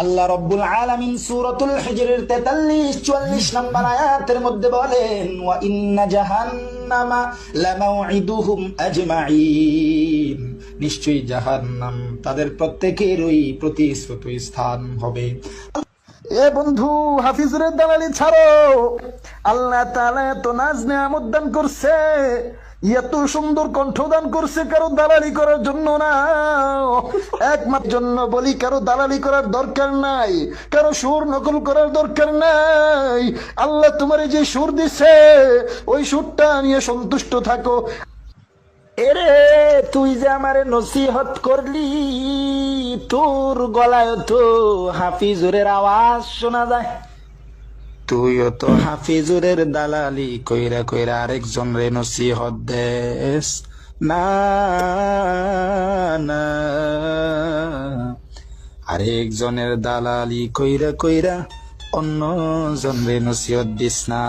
আল্লাহ রাব্বুল আলামিন সূরাতুল হিজরের 43-44 নম্বর আয়াতের মধ্যে বলেন, ওয়া ইন্না জাহান্নামা লামাউইদুহুম আজমাইন, নিশ্চয়ই জাহান্নাম তাদের প্রত্যেকেরই প্রতিশ্রুত স্থান হবে। এ বন্ধু, হাফিজুরের দালালি ছাড়ো। আল্লাহ তাআলা এত নাজ নেয়ামত দান করছে, এত সুন্দর কণ্ঠ দান করছে, কারো দালালি করার জন্য না, একমাত্র জন্য বলি, কারো দালালি করার দরকার নাই, কারো সুর নকল করার দরকার নাই। আল্লাহ তোমার যে সুর দিছে ওই সুরটা নিয়ে সন্তুষ্ট থাকো। এরে, তুই যে আমারে নসিহত করলি, তোর গলায় তো হাফিজুরের আওয়াজ শোনা যায়। তুইও তো হাফিজুরের দালালি কইরা কইরা আরেকজন রে নসিহত দেস না, না, আরেকজনের দালালি কইরা কইরা অন্য জন রে নসিহত দিস না।